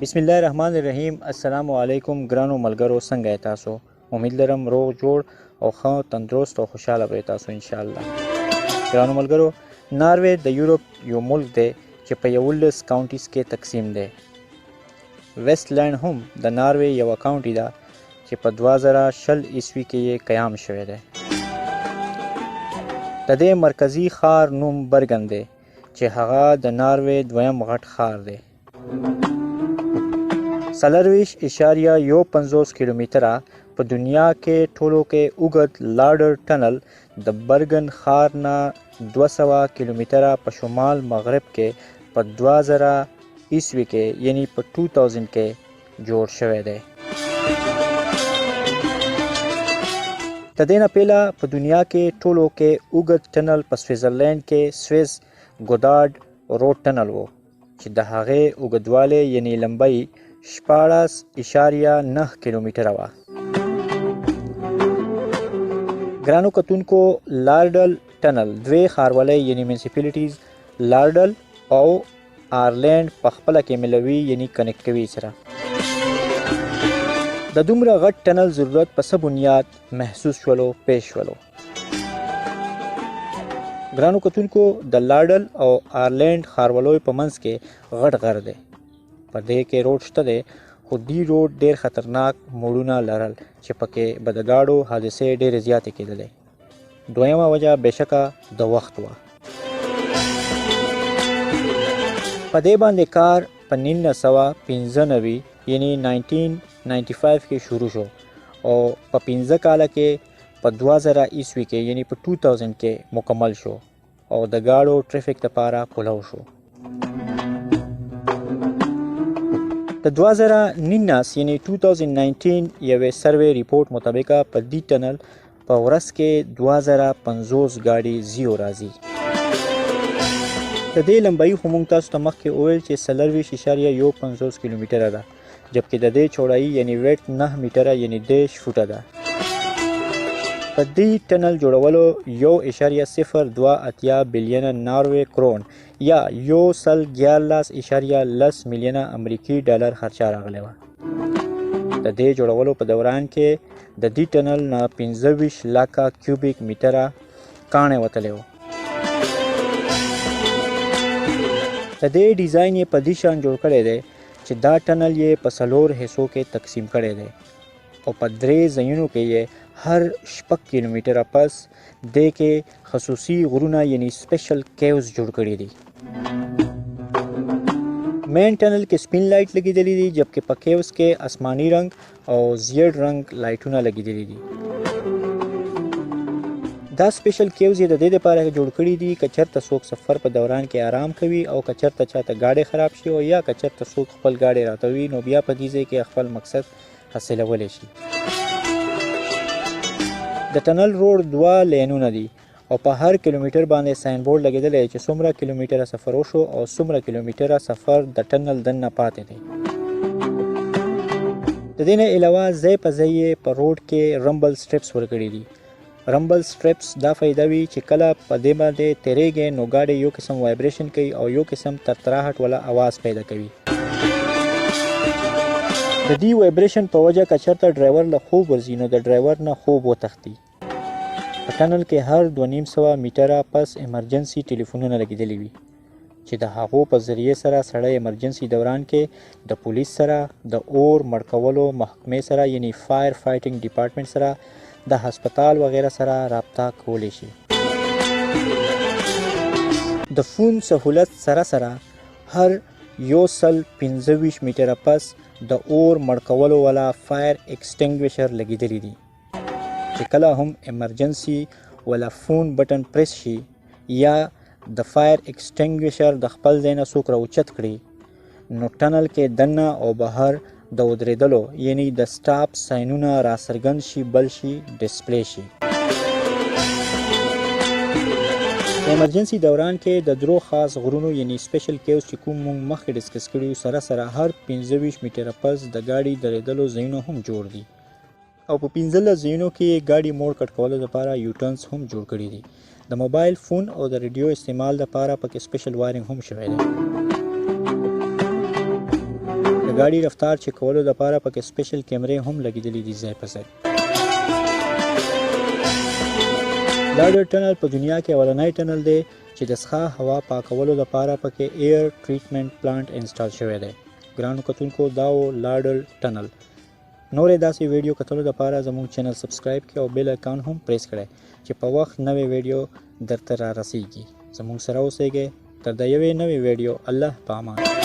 बिस्मिल्लाहिर्रहमानिर्रहीम। अस्सलामु अलैकुम ګرانو ملګرو، څنګه یې تاسو؟ امید لرم روغ جوړ او ښه تندرست او خوشحاله به تاسو ان شاء الله. ګرانو ملګرو، ناروې د یورپ یو ملک دی چې په 11 کاونټیز کې تقسیم دی. ویسټ لینډ هم د ناروې یوه کاونټي ده چې په 2020 عیسوي کې یې قیام شوی دی. د دې مرکزي ښار نوم برګن دی چې هغه د ناروې دویم غټ ښار دی. 40.15 کیلومتره په دنیا کې ټولو کې اوږد لاډر ټنل د برګن ښار نه 200 کیلومتره په شمال مغرب کې په 2000 عیسوي کې یعنی په 2000 کې جوړ شوی دی. د دې نه پهله په دنیا کې ټولو کې اوږد ټنل په سویټزرلینډ کې سویس ګودارډ روډ ټنل و چې د هغې اوږدوالی یعنی لمبۍ 14.9 کیلومتره وه. ګرانو کتونکو، لاردل ټنل دوی ښاروالۍ یعنی منسیپلیټیز لاردل او آرلینډ په خپله کې ملوي یعنی کنیکټ کوي سره. د دومره غټ ټنل ضرورت په څه بنیاد محسوس شولو پیش شولو؟ ګرانو کتونکو، د لاردل او آرلینډ ښاروالۍ په منځ کې غټ غر دی. په دې کې روډ شته دی، خو دې روډ ډېر خطرناک موړونه لرل چې پکې به د ګاډو حادثې ډېرې زیاتې کېدلې. دویمه وجه بېشکه د وخت وه. په دې باندې کار په 1995 یعنی 1995 کې شروع شو او په 15 کاله کې په 2000 عیسوي کې یعنی په 2000 کې مکمل شو او د ګاډو ټریفیک لپاره کولو شو. د 2019 یعنی 2019 یوې سروې ریپورټ مطابق په دې ټنل په ورځ کې 2050 ګاډي زیو راځي. د دې لمبایي خو موږ تاسو ته مخکې وویل چې 40.15 کیلومتره ده، جبکې د دې چوړایي یعنی ویډت 9 میټره یعنی 10 فوټه ده. په دې ټنل جوړولو 1.028 بلین ناروې کرون یا 111.10 میلیونه امریکي ډالر خرچه راغلی وه. د دې جوړولو په دوران کې د دې ټنل نه 25 لکه کیوبیک میټره کاڼی وتلی و. د دې ډیزاین یې په دې شان جوړ کړی دی چې دا ټنل یې په 4 حصو کې تقسیم کړی دی او په 3 ځایونو کې یې هر 6 کیلومتره پس دې کې خصوصي غرونه یعنی سپیشل کیوز جوړ کړي دي. مین ټنل کې سپین لایټ لګېدلی دي، جبکې په کیوز کې آسماني رنګ او زیړ رنګ لایټونه لګېدلی دي. دا سپیشل کیوز یې د دې لپاره جوړ کړي دي که چېرته څوک سفر په دوران کې آرام کوي او که چېرته چاته ګاډی خراب شي او یا که چېرته څوک خپل ګاډی راتوي نو بیا په دې ځای کې خپل مقصد حاصلولی شي. د ټنل روډ 2 لینونه دي او په هر کیلومتر باندې ساین بورډ لګېدلی چې څومره کیلومتره سفر وشو او څومره کیلومتره سفر د ټنل دننه پاتې دی. د دې نه علاوه ځای په ځای یې په روډ کې رمبل سټریپس ورکړي دي. رمبل سټریپس دا فایده وي چې کله په دې باندې تیریږي نو ګاډی یو قسم وایبریشن کوي او یو قسم ترتراهټ والا आवाज پیدا کوي. د دې وایبریشن په وجه که چېرته ډرایور له خوب ورځي نو د ډرایور نه خوب وتښتي. په ټنل کې هر 250 میټره پس ایمرجنسي ټلیفونونه لګېدلي وي چې د هغو په ذریعې سره سړی ایمرجنسي دوران کې د پولیس سره، د اور مړ کولو محکمې سره یعنی فایر فایټینګ ډپارټمنټ سره، د هسپتال وغیره سره رابطه کولی شي. د فون سهولت سره سره هر 125 میټره پس د اور مړ کولو والا فایر ایکسټینګویشر لګېدلی دي چې کله هم ایمرجنسي والا فون بټن پریس شي یا د فایر ایکسټینګویشر د خپل ځای نه څوک راوچت کړي نو ټنل کې دننه او بهر د ودرېدلو یعنی د سټاپ ساینونه راڅرګند شي، بل شي، ډسپلی شي. د ایمرجنسي دوران کې د درو خاص غرونو یعنی سپیشل کیوز چې کوم مونږ مخکې ډسکس کړي سره سره هر 25 میټره پس د ګاډي درېدلو ځایونه هم جوړ دي او په 15 ځایونو کې ګاډي موړ کټ کولو لپاره یوټرنز هم جوړ کړي دي د موبایل فون او د ریډیو استعمال لپاره پکې سپیشل وایرینګ هم شوی دی د ګاډي رفتار چک کولو لپاره پکې سپیشل کیمرې هم لګېدلې دي ځای په ځای لاډر ټنل په دنیا کې اولنی ټنل دی چې د څښاک هوا پاکولو لپاره پکې ایر ټریټمنټ پلانټ انسټال شوی دی ګرانو کتونکو دا و لاډر ټنل نورې داسې ویډیو کتلو لپاره زموږ چینل سبسکرایب کړئ او بیل آیکن هم پریس کړئ چې په وخت نوې ویډیو درته را رسیږي زموږ سره اوسئ تر د یوې نوې ویډیو الله په امان